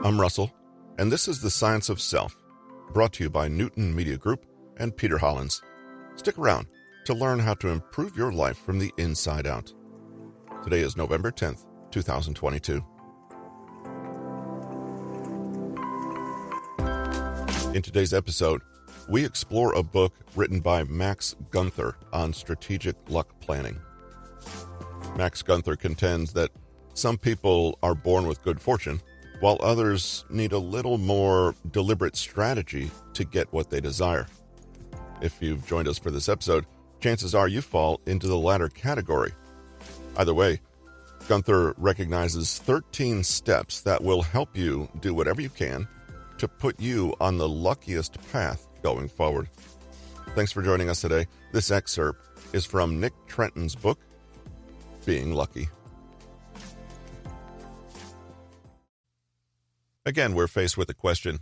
I'm Russell, and this is The Science of Self, brought to you by Newton Media Group and Peter Hollins. Stick around to learn how to improve your life from the inside out. Today is November 10th, 2022. In today's episode, we explore a book written by Max Gunther on strategic luck planning. Max Gunther contends that some people are born with good fortune, while others need a little more deliberate strategy to get what they desire. If you've joined us for this episode, chances are you fall into the latter category. Either way, Gunther recognizes 13 steps that will help you do whatever you can to put you on the luckiest path going forward. Thanks for joining us today. This excerpt is from Nick Trenton's book, Being Lucky. Again, we're faced with the question,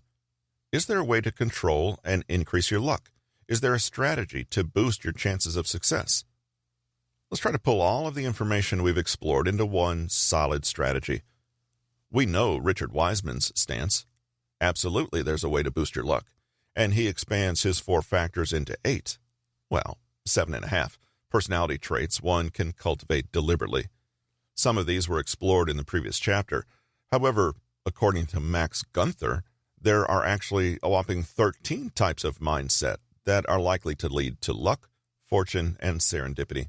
is there a way to control and increase your luck? Is there a strategy to boost your chances of success? Let's try to pull all of the information we've explored into one solid strategy. We know Richard Wiseman's stance. Absolutely, there's a way to boost your luck. And he expands his 4 factors into 8. Well, 7.5 personality traits one can cultivate deliberately. Some of these were explored in the previous chapter. However, according to Max Gunther, there are actually a whopping 13 types of mindset that are likely to lead to luck, fortune, and serendipity.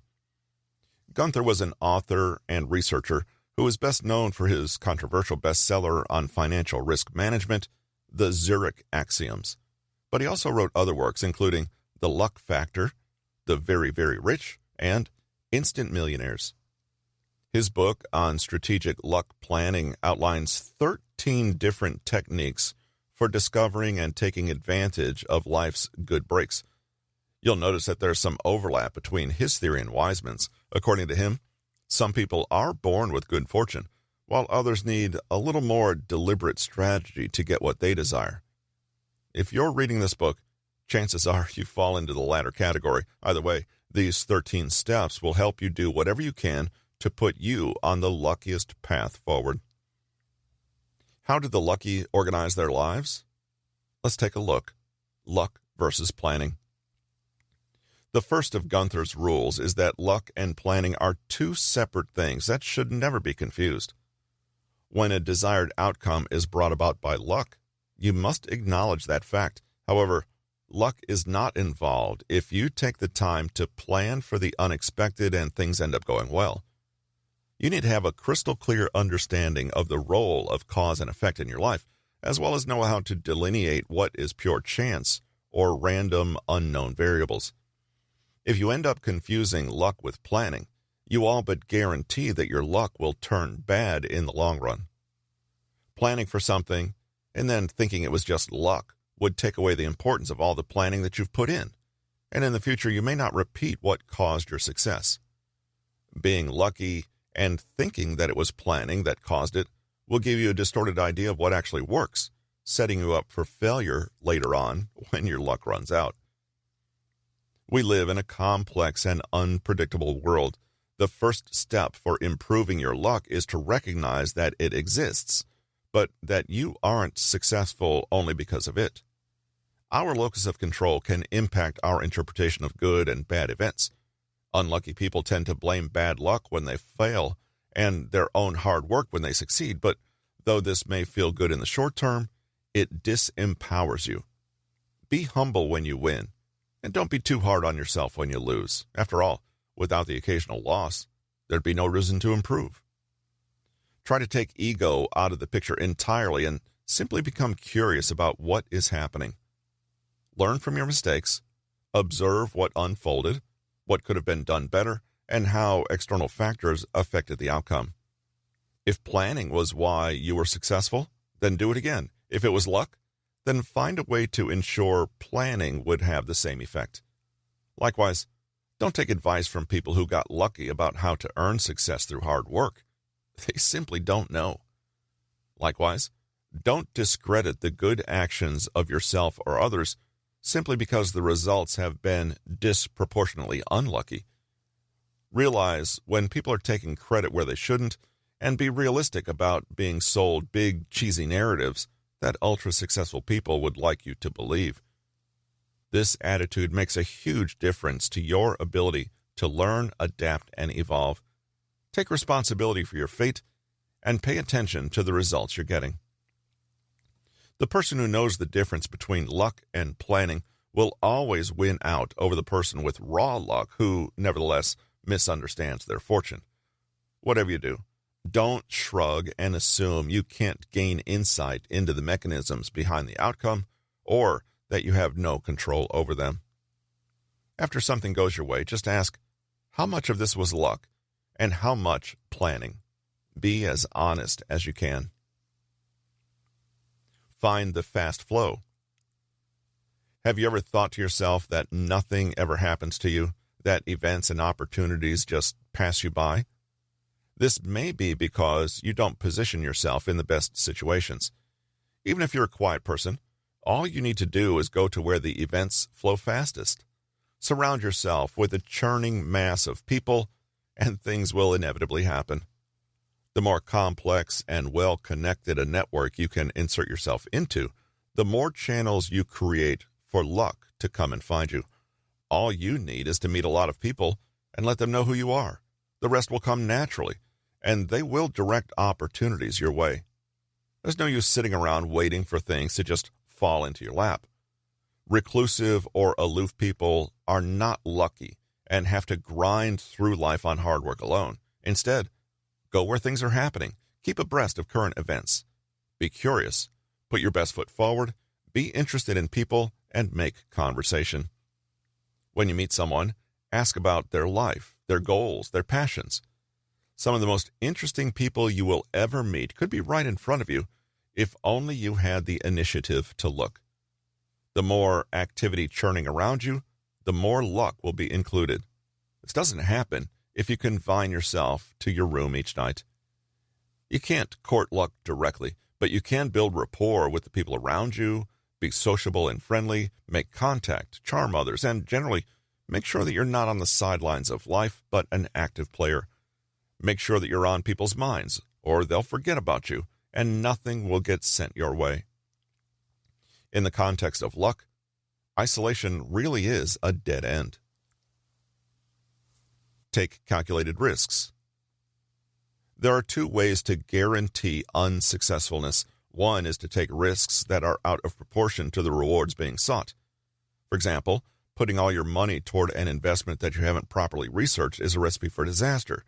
Gunther was an author and researcher who is best known for his controversial bestseller on financial risk management, The Zurich Axioms. But he also wrote other works, including The Luck Factor, The Very, Very Rich, and Instant Millionaires. His book on strategic luck planning outlines 13 different techniques for discovering and taking advantage of life's good breaks. You'll notice that there's some overlap between his theory and Wiseman's. According to him, some people are born with good fortune, while others need a little more deliberate strategy to get what they desire. If you're reading this book, chances are you fall into the latter category. Either way, these 13 steps will help you do whatever you can to put you on the luckiest path forward. How do the lucky organize their lives? Let's take a look. Luck versus planning. The first of Gunther's rules is that luck and planning are 2 separate things that should never be confused. When a desired outcome is brought about by luck, you must acknowledge that fact. However, luck is not involved if you take the time to plan for the unexpected and things end up going well. You need to have a crystal clear understanding of the role of cause and effect in your life, as well as know how to delineate what is pure chance or random unknown variables. If you end up confusing luck with planning, you all but guarantee that your luck will turn bad in the long run. Planning for something and then thinking it was just luck would take away the importance of all the planning that you've put in, and in the future you may not repeat what caused your success. Being lucky and thinking that it was planning that caused it will give you a distorted idea of what actually works, setting you up for failure later on when your luck runs out. We live in a complex and unpredictable world. The first step for improving your luck is to recognize that it exists, but that you aren't successful only because of it. Our locus of control can impact our interpretation of good and bad events. Unlucky people tend to blame bad luck when they fail and their own hard work when they succeed, but though this may feel good in the short term, it disempowers you. Be humble when you win, and don't be too hard on yourself when you lose. After all, without the occasional loss, there'd be no reason to improve. Try to take ego out of the picture entirely and simply become curious about what is happening. Learn from your mistakes, observe what unfolded, what could have been done better, and how external factors affected the outcome. If planning was why you were successful, then do it again. If it was luck, then find a way to ensure planning would have the same effect. Likewise, don't take advice from people who got lucky about how to earn success through hard work. They simply don't know. Likewise, don't discredit the good actions of yourself or others simply because the results have been disproportionately unlucky. Realize when people are taking credit where they shouldn't, and be realistic about being sold big, cheesy narratives that ultra-successful people would like you to believe. This attitude makes a huge difference to your ability to learn, adapt, and evolve. Take responsibility for your fate and pay attention to the results you're getting. The person who knows the difference between luck and planning will always win out over the person with raw luck who, nevertheless, misunderstands their fortune. Whatever you do, don't shrug and assume you can't gain insight into the mechanisms behind the outcome or that you have no control over them. After something goes your way, just ask, how much of this was luck and how much planning? Be as honest as you can. Find the fast flow. Have you ever thought to yourself that nothing ever happens to you, that events and opportunities just pass you by? This may be because you don't position yourself in the best situations. Even if you're a quiet person, all you need to do is go to where the events flow fastest. Surround yourself with a churning mass of people, and things will inevitably happen. The more complex and well-connected a network you can insert yourself into, the more channels you create for luck to come and find you. All you need is to meet a lot of people and let them know who you are. The rest will come naturally, and they will direct opportunities your way. There's no use sitting around waiting for things to just fall into your lap. Reclusive or aloof people are not lucky and have to grind through life on hard work alone. Instead, go where things are happening. Keep abreast of current events. Be curious. Put your best foot forward. Be interested in people and make conversation. When you meet someone, ask about their life, their goals, their passions. Some of the most interesting people you will ever meet could be right in front of you if only you had the initiative to look. The more activity churning around you, the more luck will be included. This doesn't happen if you confine yourself to your room each night. You can't court luck directly, but you can build rapport with the people around you, be sociable and friendly, make contact, charm others, and generally make sure that you're not on the sidelines of life, but an active player. Make sure that you're on people's minds, or they'll forget about you, and nothing will get sent your way. In the context of luck, isolation really is a dead end. Take calculated risks. There are two ways to guarantee unsuccessfulness. One is to take risks that are out of proportion to the rewards being sought. For example, putting all your money toward an investment that you haven't properly researched is a recipe for disaster,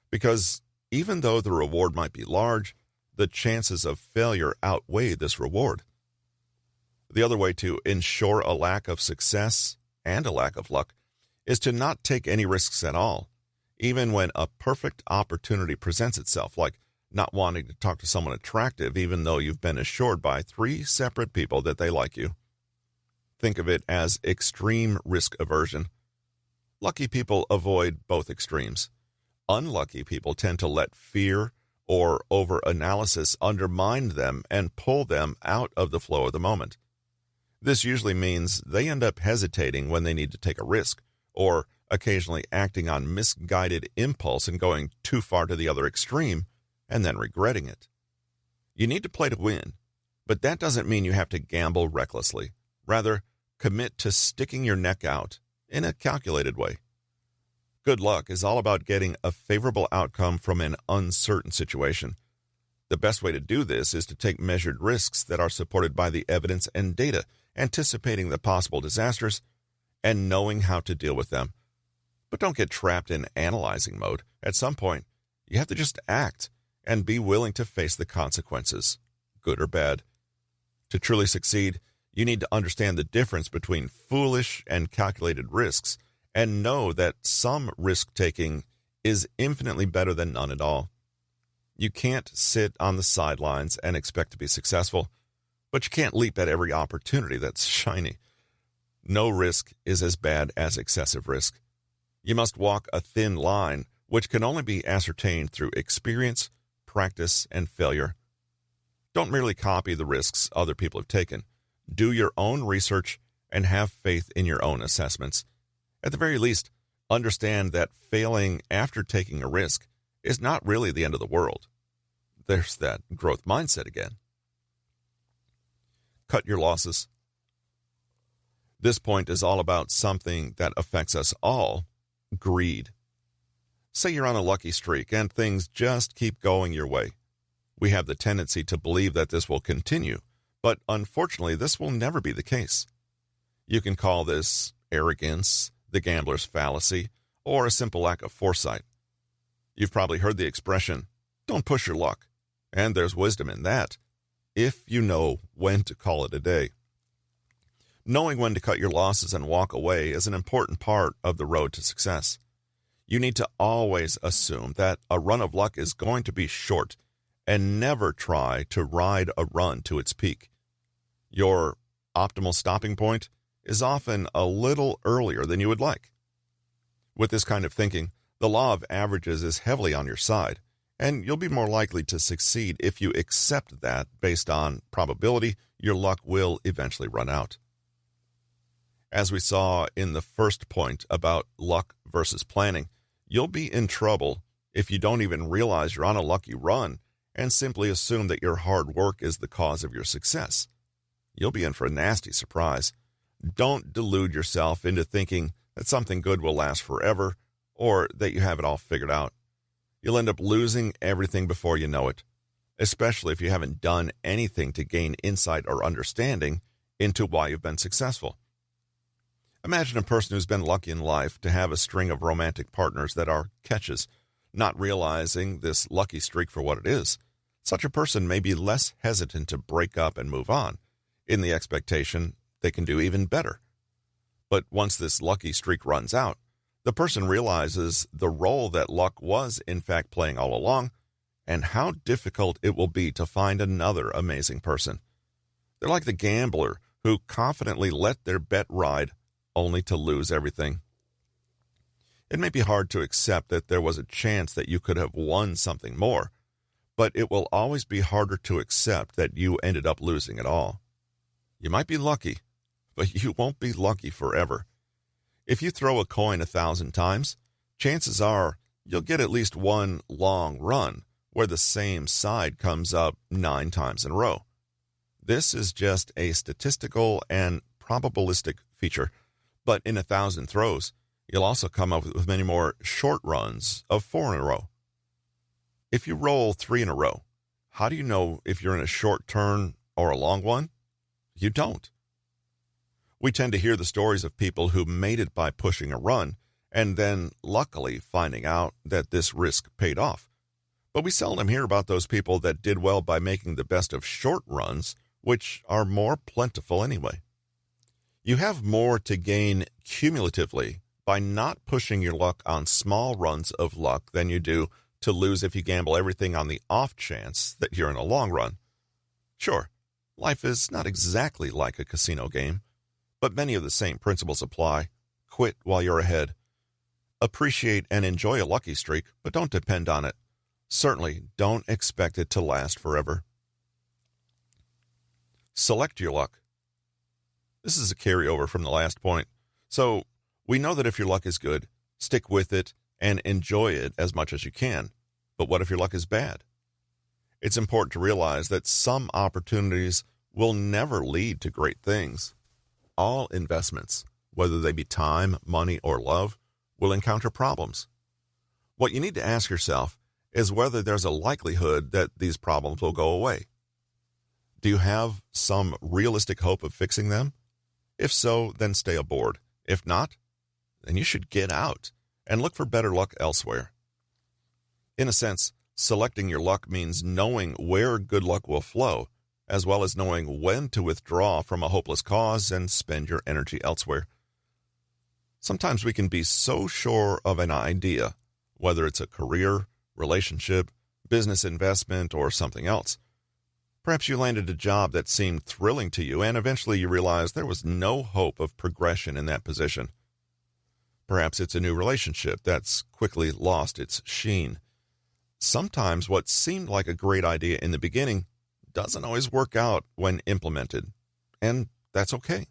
because even though the reward might be large, the chances of failure outweigh this reward. The other way to ensure a lack of success and a lack of luck is to not take any risks at all, even when a perfect opportunity presents itself, like not wanting to talk to someone attractive even though you've been assured by 3 separate people that they like you. Think of it as extreme risk aversion. Lucky people avoid both extremes. Unlucky people tend to let fear or over-analysis undermine them and pull them out of the flow of the moment. This usually means they end up hesitating when they need to take a risk, or occasionally acting on misguided impulse and going too far to the other extreme, and then regretting it. You need to play to win, but that doesn't mean you have to gamble recklessly. Rather, commit to sticking your neck out in a calculated way. Good luck is all about getting a favorable outcome from an uncertain situation. The best way to do this is to take measured risks that are supported by the evidence and data, anticipating the possible disasters and knowing how to deal with them. But don't get trapped in analyzing mode. At some point, you have to just act and be willing to face the consequences, good or bad. To truly succeed, you need to understand the difference between foolish and calculated risks and know that some risk-taking is infinitely better than none at all. You can't sit on the sidelines and expect to be successful, but you can't leap at every opportunity that's shiny. No risk is as bad as excessive risk. You must walk a thin line, which can only be ascertained through experience, practice, and failure. Don't merely copy the risks other people have taken. Do your own research and have faith in your own assessments. At the very least, understand that failing after taking a risk is not really the end of the world. there's that growth mindset again. Cut your losses. This point is all about something that affects us all: greed. Say you're on a lucky streak and things just keep going your way. We have the tendency to believe that this will continue, but unfortunately, this will never be the case. You can call this arrogance, the gambler's fallacy, or a simple lack of foresight. You've probably heard the expression, "Don't push your luck," and there's wisdom in that, if you know when to call it a day. Knowing when to cut your losses and walk away is an important part of the road to success. You need to always assume that a run of luck is going to be short and never try to ride a run to its peak. Your optimal stopping point is often a little earlier than you would like. With this kind of thinking, the law of averages is heavily on your side, and you'll be more likely to succeed if you accept that based on probability your luck will eventually run out. As we saw in the first point about luck versus planning, you'll be in trouble if you don't even realize you're on a lucky run and simply assume that your hard work is the cause of your success. You'll be in for a nasty surprise. Don't delude yourself into thinking that something good will last forever or that you have it all figured out. You'll end up losing everything before you know it, especially if you haven't done anything to gain insight or understanding into why you've been successful. Imagine a person who's been lucky in life to have a string of romantic partners that are catches, not realizing this lucky streak for what it is. Such a person may be less hesitant to break up and move on, in the expectation they can do even better. But once this lucky streak runs out, the person realizes the role that luck was in fact playing all along, and how difficult it will be to find another amazing person. They're like the gambler who confidently let their bet ride only to lose everything. It may be hard to accept that there was a chance that you could have won something more, but it will always be harder to accept that you ended up losing it all. You might be lucky, but you won't be lucky forever. If you throw a coin 1,000 times, chances are you'll get at least one long run where the same side comes up 9 times in a row. This is just a statistical and probabilistic feature, but in 1,000 throws, you'll also come up with many more short runs of 4 in a row. If you roll 3 in a row, how do you know if you're in a short turn or a long one? You don't. We tend to hear the stories of people who made it by pushing a run and then luckily finding out that this risk paid off. But we seldom hear about those people that did well by making the best of short runs, which are more plentiful anyway. You have more to gain cumulatively by not pushing your luck on small runs of luck than you do to lose if you gamble everything on the off chance that you're in a long run. Sure, life is not exactly like a casino game, but many of the same principles apply. Quit while you're ahead. Appreciate and enjoy a lucky streak, but don't depend on it. Certainly don't expect it to last forever. Select your luck. This is a carryover from the last point. So we know that if your luck is good, stick with it and enjoy it as much as you can. But what if your luck is bad? It's important to realize that some opportunities will never lead to great things. All investments, whether they be time, money, or love, will encounter problems. What you need to ask yourself is whether there's a likelihood that these problems will go away. Do you have some realistic hope of fixing them? If so, then stay aboard. If not, then you should get out and look for better luck elsewhere. In a sense, selecting your luck means knowing where good luck will flow, as well as knowing when to withdraw from a hopeless cause and spend your energy elsewhere. Sometimes we can be so sure of an idea, whether it's a career, relationship, business investment, or something else. Perhaps you landed a job that seemed thrilling to you, and eventually you realized there was no hope of progression in that position. Perhaps it's a new relationship that's quickly lost its sheen. Sometimes what seemed like a great idea in the beginning doesn't always work out when implemented, and that's okay.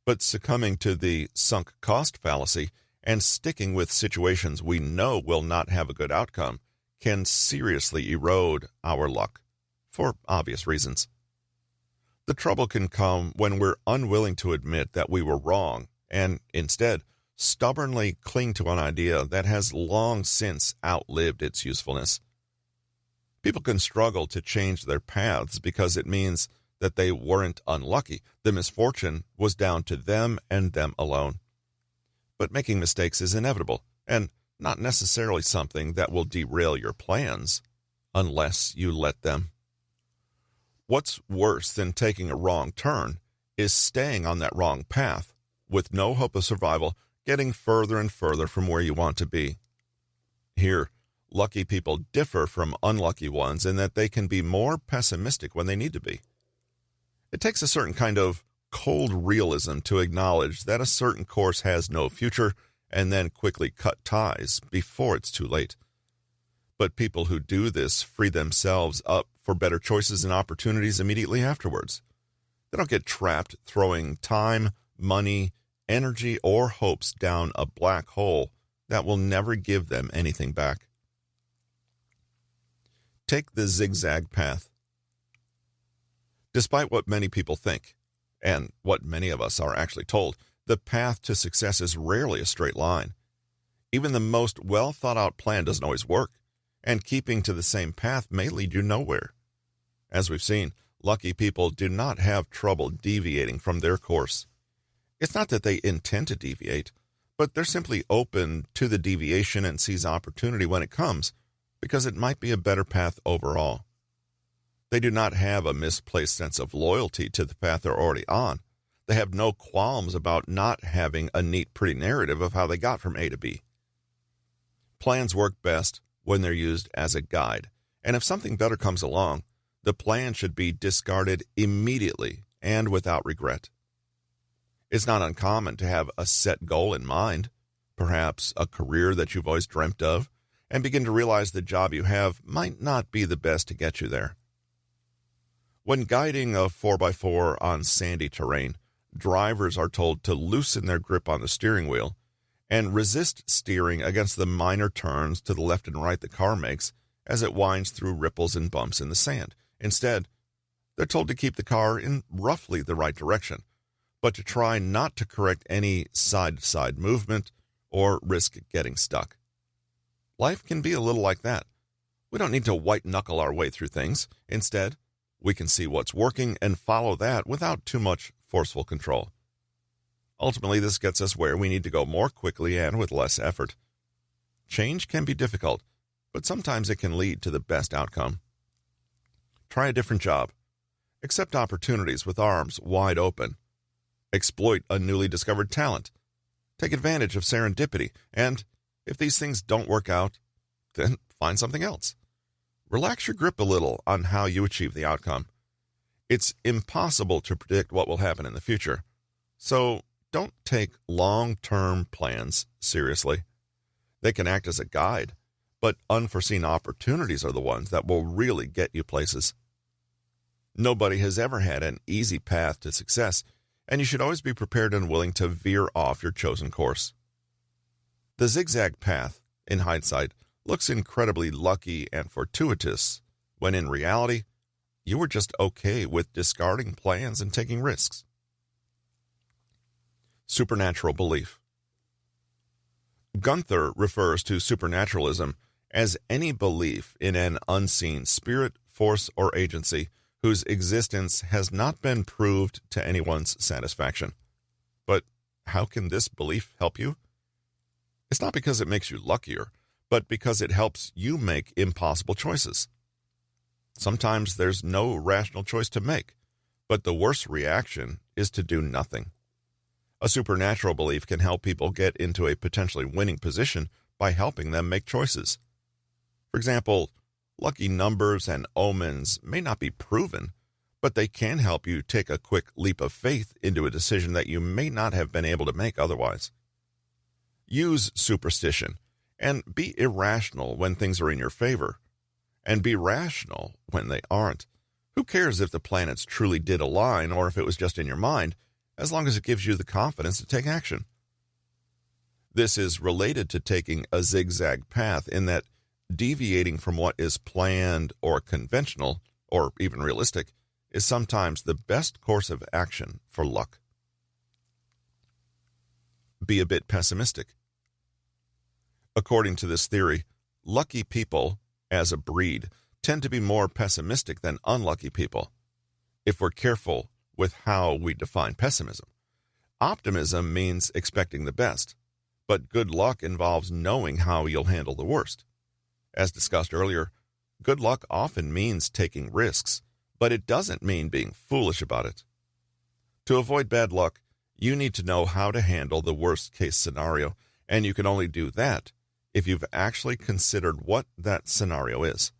But succumbing to the sunk cost fallacy and sticking with situations we know will not have a good outcome can seriously erode our luck, for obvious reasons. The trouble can come when we're unwilling to admit that we were wrong and instead stubbornly cling to an idea that has long since outlived its usefulness. People can struggle to change their paths because it means that they weren't unlucky. The misfortune was down to them and them alone. But making mistakes is inevitable and not necessarily something that will derail your plans unless you let them. What's worse than taking a wrong turn is staying on that wrong path with no hope of survival, getting further and further from where you want to be. Here, lucky people differ from unlucky ones in that they can be more pessimistic when they need to be. It takes a certain kind of cold realism to acknowledge that a certain course has no future and then quickly cut ties before it's too late. But people who do this free themselves up for better choices and opportunities immediately afterwards. They don't get trapped throwing time, money, energy, or hopes down a black hole that will never give them anything back. Take the Zig Zag Path. Despite what many people think, and what many of us are actually told, the path to success is rarely a straight line. Even the most well-thought-out plan doesn't always work, and keeping to the same path may lead you nowhere. As we've seen, lucky people do not have trouble deviating from their course. It's not that they intend to deviate, but they're simply open to the deviation and seize opportunity when it comes, because it might be a better path overall. They do not have a misplaced sense of loyalty to the path they're already on. They have no qualms about not having a neat, pretty narrative of how they got from A to B. Plans work best when they're used as a guide, and if something better comes along, the plan should be discarded immediately and without regret. It's not uncommon to have a set goal in mind, perhaps a career that you've always dreamt of, and begin to realize the job you have might not be the best to get you there. When guiding a 4x4 on sandy terrain, drivers are told to loosen their grip on the steering wheel and resist steering against the minor turns to the left and right the car makes as it winds through ripples and bumps in the sand. Instead, they're told to keep the car in roughly the right direction, but to try not to correct any side-to-side movement or risk getting stuck. Life can be a little like that. We don't need to white-knuckle our way through things. Instead, we can see what's working and follow that without too much forceful control. Ultimately, this gets us where we need to go more quickly and with less effort. Change can be difficult, but sometimes it can lead to the best outcome. Try a different job. Accept opportunities with arms wide open. Exploit a newly discovered talent. Take advantage of serendipity, and if these things don't work out, then find something else. Relax your grip a little on how you achieve the outcome. It's impossible to predict what will happen in the future, so don't take long-term plans seriously. They can act as a guide, but unforeseen opportunities are the ones that will really get you places. Nobody has ever had an easy path to success, and you should always be prepared and willing to veer off your chosen course. The zigzag path, in hindsight, looks incredibly lucky and fortuitous, when in reality, you were just okay with discarding plans and taking risks. Supernatural belief. Gunther refers to supernaturalism as any belief in an unseen spirit, force, or agency whose existence has not been proved to anyone's satisfaction. But how can this belief help you? It's not because it makes you luckier, but because it helps you make impossible choices. Sometimes there's no rational choice to make, but the worst reaction is to do nothing. A supernatural belief can help people get into a potentially winning position by helping them make choices. For example, lucky numbers and omens may not be proven, but they can help you take a quick leap of faith into a decision that you may not have been able to make otherwise. Use superstition and be irrational when things are in your favor, and be rational when they aren't. Who cares if the planets truly did align or if it was just in your mind, as long as it gives you the confidence to take action? This is related to taking a zigzag path in that Deviating from what is planned or conventional, or even realistic, is sometimes the best course of action for luck. Be a bit pessimistic. According to this theory, lucky people, as a breed, tend to be more pessimistic than unlucky people, if we're careful with how we define pessimism. Optimism means expecting the best, but good luck involves knowing how you'll handle the worst. As discussed earlier, good luck often means taking risks, but it doesn't mean being foolish about it. To avoid bad luck, you need to know how to handle the worst-case scenario, and you can only do that if you've actually considered what that scenario is.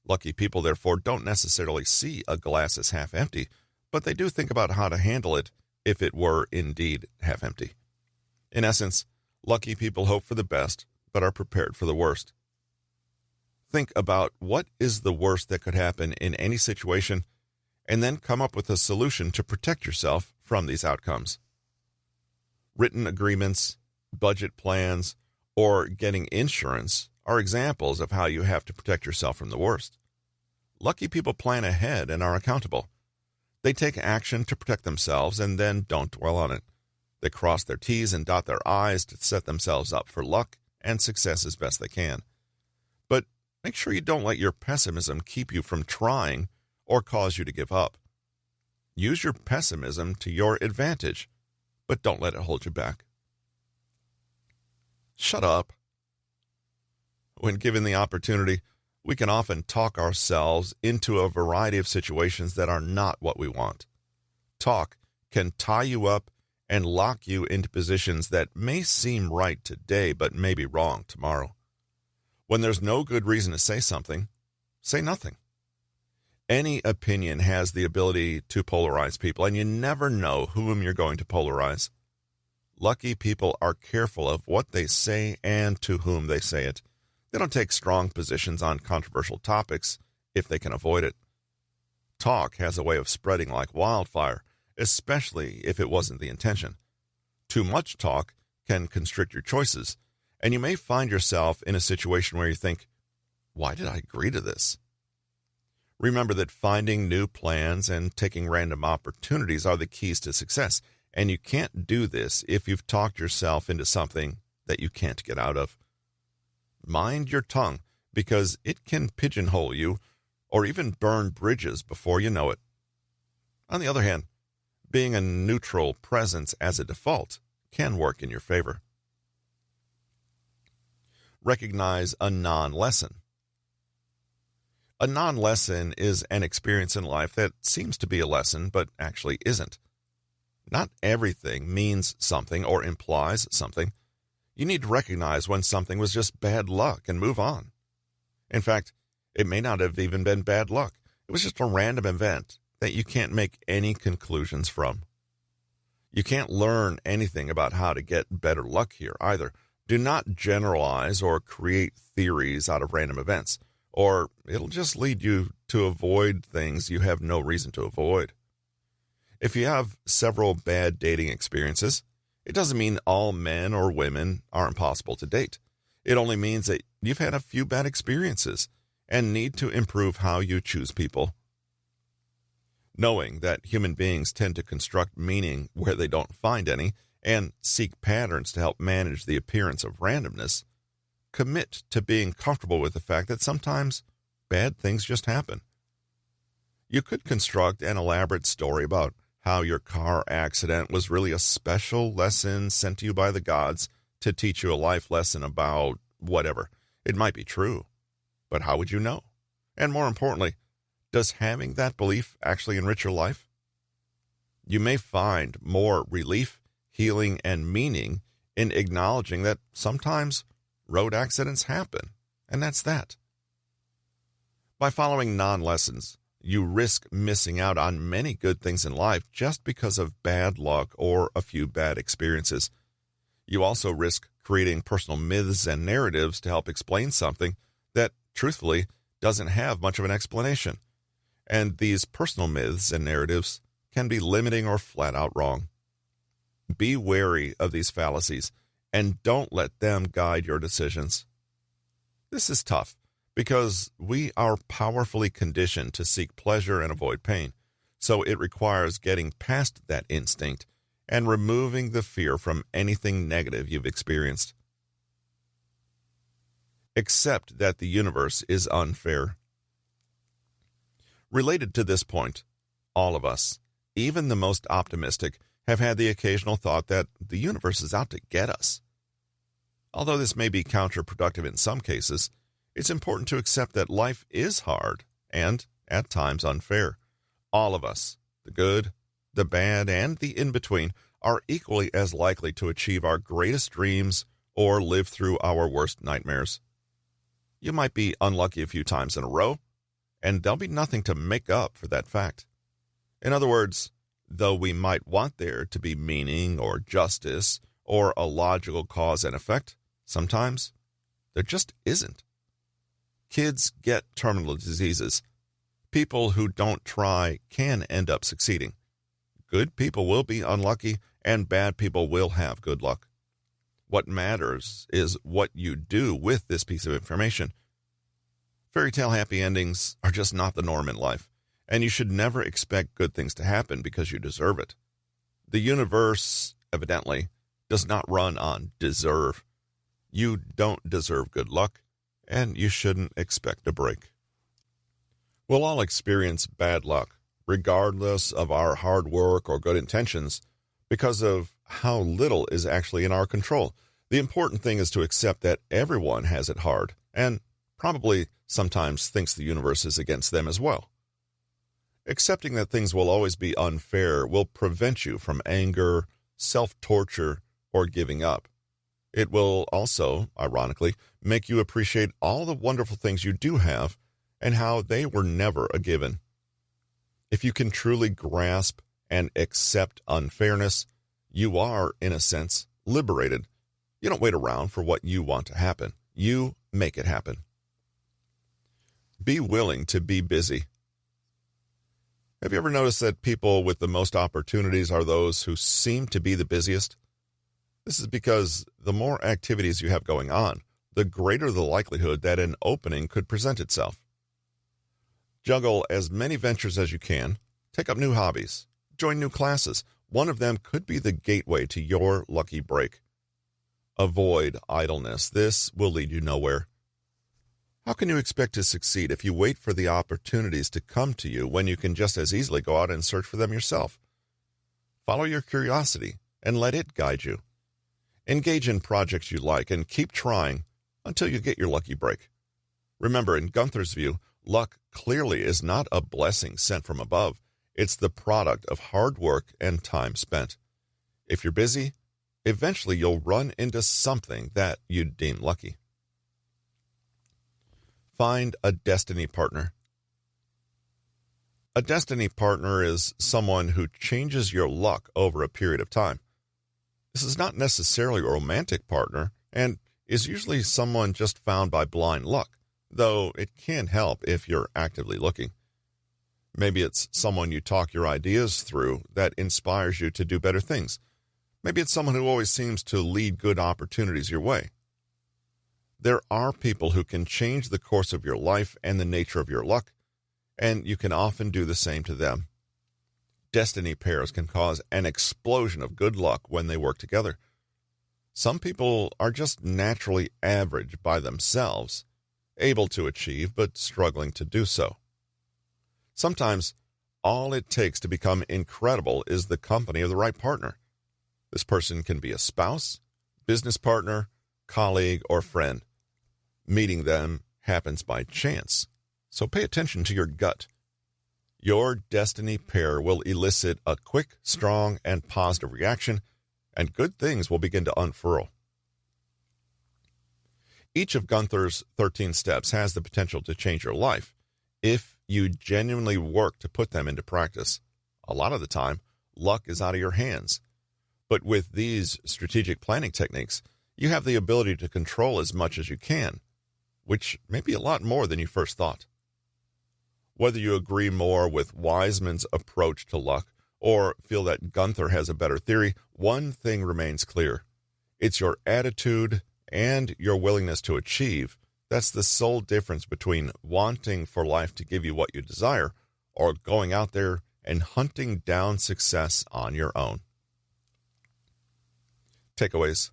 Lucky people, therefore, don't necessarily see a glass as half empty, but they do think about how to handle it if it were indeed half empty. In essence, lucky people hope for the best, but are prepared for the worst. Think about what is the worst that could happen in any situation, and then come up with a solution to protect yourself from these outcomes. Written agreements, budget plans, or getting insurance are examples of how you have to protect yourself from the worst. Lucky people plan ahead and are accountable. They take action to protect themselves and then don't dwell on it. They cross their T's and dot their I's to set themselves up for luck and success as best they can. But make sure you don't let your pessimism keep you from trying or cause you to give up. Use your pessimism to your advantage, but don't let it hold you back. Shut up. When given the opportunity, we can often talk ourselves into a variety of situations that are not what we want. Talk can tie you up and lock you into positions that may seem right today but may be wrong tomorrow. When there's no good reason to say something, say nothing. Any opinion has the ability to polarize people, and you never know whom you're going to polarize. Lucky people are careful of what they say and to whom they say it. They don't take strong positions on controversial topics if they can avoid it. Talk has a way of spreading like wildfire, especially if it wasn't the intention. Too much talk can constrict your choices, and you may find yourself in a situation where you think, why did I agree to this? Remember that finding new plans and taking random opportunities are the keys to success, and you can't do this if you've talked yourself into something that you can't get out of. Mind your tongue, because it can pigeonhole you or even burn bridges before you know it. On the other hand, being a neutral presence as a default can work in your favor. Recognize a non-lesson. A non-lesson is an experience in life that seems to be a lesson, but actually isn't. Not everything means something or implies something. You need to recognize when something was just bad luck and move on. In fact, it may not have even been bad luck. It was just a random event that you can't make any conclusions from. You can't learn anything about how to get better luck here either. Do not generalize or create theories out of random events, or it'll just lead you to avoid things you have no reason to avoid. If you have several bad dating experiences, it doesn't mean all men or women are impossible to date. It only means that you've had a few bad experiences and need to improve how you choose people. Knowing that human beings tend to construct meaning where they don't find any and seek patterns to help manage the appearance of randomness, commit to being comfortable with the fact that sometimes bad things just happen. You could construct an elaborate story about how your car accident was really a special lesson sent to you by the gods to teach you a life lesson about whatever. It might be true, but how would you know? And more importantly, does having that belief actually enrich your life? You may find more relief, healing, and meaning in acknowledging that sometimes road accidents happen, and that's that. By following non-lessons, you risk missing out on many good things in life just because of bad luck or a few bad experiences. You also risk creating personal myths and narratives to help explain something that, truthfully, doesn't have much of an explanation. And these personal myths and narratives can be limiting or flat out wrong. Be wary of these fallacies and don't let them guide your decisions. This is tough because we are powerfully conditioned to seek pleasure and avoid pain. So it requires getting past that instinct and removing the fear from anything negative you've experienced. Accept that the universe is unfair. Related to this point, all of us, even the most optimistic, have had the occasional thought that the universe is out to get us. Although this may be counterproductive in some cases, it's important to accept that life is hard and, at times, unfair. All of us, the good, the bad, and the in-between, are equally as likely to achieve our greatest dreams or live through our worst nightmares. You might be unlucky a few times in a row, and there'll be nothing to make up for that fact. In other words, though we might want there to be meaning or justice or a logical cause and effect, sometimes there just isn't. Kids get terminal diseases. People who don't try can end up succeeding. Good people will be unlucky, and bad people will have good luck. What matters is what you do with this piece of information. Fairy tale happy endings are just not the norm in life, and you should never expect good things to happen because you deserve it. The universe, evidently, does not run on deserve. You don't deserve good luck, and you shouldn't expect a break. We'll all experience bad luck, regardless of our hard work or good intentions, because of how little is actually in our control. The important thing is to accept that everyone has it hard, and probably sometimes thinks the universe is against them as well. Accepting that things will always be unfair will prevent you from anger, self-torture, or giving up. It will also, ironically, make you appreciate all the wonderful things you do have and how they were never a given. If you can truly grasp and accept unfairness, you are, in a sense, liberated. You don't wait around for what you want to happen. You make it happen. Be willing to be busy. Have you ever noticed that people with the most opportunities are those who seem to be the busiest? This is because the more activities you have going on, the greater the likelihood that an opening could present itself. Juggle as many ventures as you can. Take up new hobbies. Join new classes. One of them could be the gateway to your lucky break. Avoid idleness. This will lead you nowhere. How can you expect to succeed if you wait for the opportunities to come to you when you can just as easily go out and search for them yourself? Follow your curiosity and let it guide you. Engage in projects you like and keep trying until you get your lucky break. Remember, in Gunther's view, luck clearly is not a blessing sent from above. It's the product of hard work and time spent. If you're busy, eventually you'll run into something that you'd deem lucky. Find a destiny partner. A destiny partner is someone who changes your luck over a period of time. This is not necessarily a romantic partner and is usually someone just found by blind luck, though it can help if you're actively looking. Maybe it's someone you talk your ideas through that inspires you to do better things. Maybe it's someone who always seems to lead good opportunities your way. There are people who can change the course of your life and the nature of your luck, and you can often do the same to them. Destiny pairs can cause an explosion of good luck when they work together. Some people are just naturally average by themselves, able to achieve but struggling to do so. Sometimes all it takes to become incredible is the company of the right partner. This person can be a spouse, business partner, colleague, or friend. Meeting them happens by chance, so pay attention to your gut. Your destiny pair will elicit a quick, strong, and positive reaction, and good things will begin to unfurl. Each of Gunther's 13 steps has the potential to change your life if you genuinely work to put them into practice. A lot of the time, luck is out of your hands. But with these strategic planning techniques, you have the ability to control as much as you can, which may be a lot more than you first thought. Whether you agree more with Wiseman's approach to luck or feel that Gunther has a better theory, one thing remains clear. It's your attitude and your willingness to achieve That's the sole difference between wanting for life to give you what you desire or going out there and hunting down success on your own. Takeaways.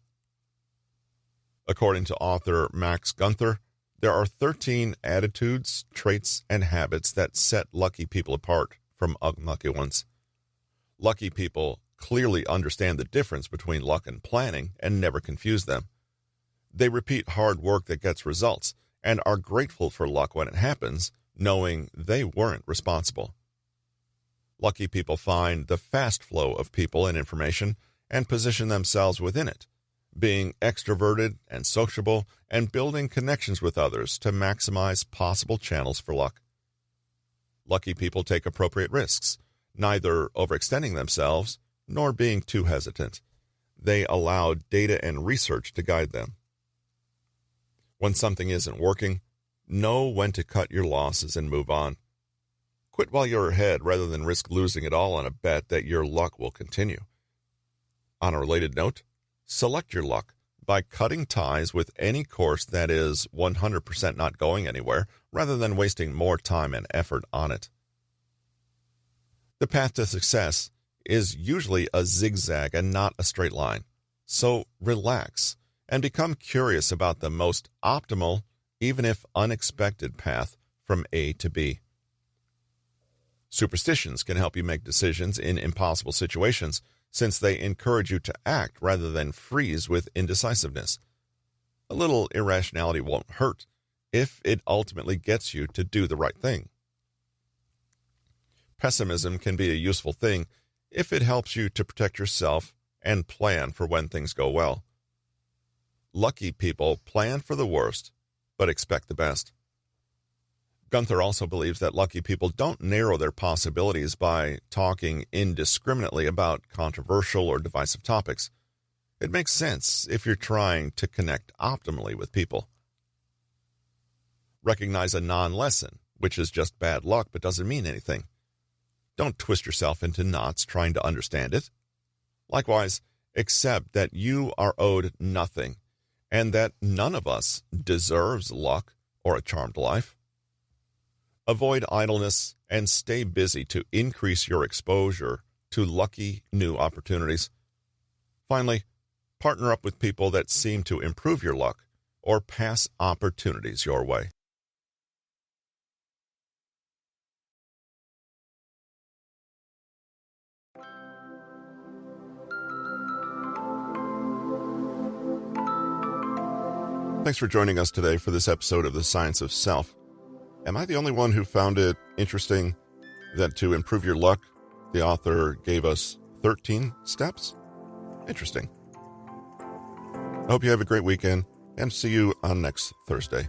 According to author Max Gunther, there are 13 attitudes, traits, and habits that set lucky people apart from unlucky ones. Lucky people clearly understand the difference between luck and planning and never confuse them. They repeat hard work that gets results and are grateful for luck when it happens, knowing they weren't responsible. Lucky people find the fast flow of people and information and position themselves within it, being extroverted and sociable and building connections with others to maximize possible channels for luck. Lucky people take appropriate risks, neither overextending themselves nor being too hesitant. They allow data and research to guide them. When something isn't working, know when to cut your losses and move on. Quit while you're ahead rather than risk losing it all on a bet that your luck will continue. On a related note, select your luck by cutting ties with any course that is 100% not going anywhere rather than wasting more time and effort on it. The path to success is usually a zigzag and not a straight line, so relax and become curious about the most optimal, even if unexpected path from A to B. Superstitions can help you make decisions in impossible situations since they encourage you to act rather than freeze with indecisiveness. A little irrationality won't hurt if it ultimately gets you to do the right thing. Pessimism can be a useful thing if it helps you to protect yourself and plan for when things go well. Lucky people plan for the worst, but expect the best. Gunther also believes that lucky people don't narrow their possibilities by talking indiscriminately about controversial or divisive topics. It makes sense if you're trying to connect optimally with people. Recognize a non-lesson, which is just bad luck but doesn't mean anything. Don't twist yourself into knots trying to understand it. Likewise, accept that you are owed nothing and that none of us deserves luck or a charmed life. Avoid idleness and stay busy to increase your exposure to lucky new opportunities. Finally, partner up with people that seem to improve your luck or pass opportunities your way. Thanks for joining us today for this episode of The Science of Self. Am I the only one who found it interesting that to improve your luck, the author gave us 13 steps? Interesting. I hope you have a great weekend and see you on next Thursday.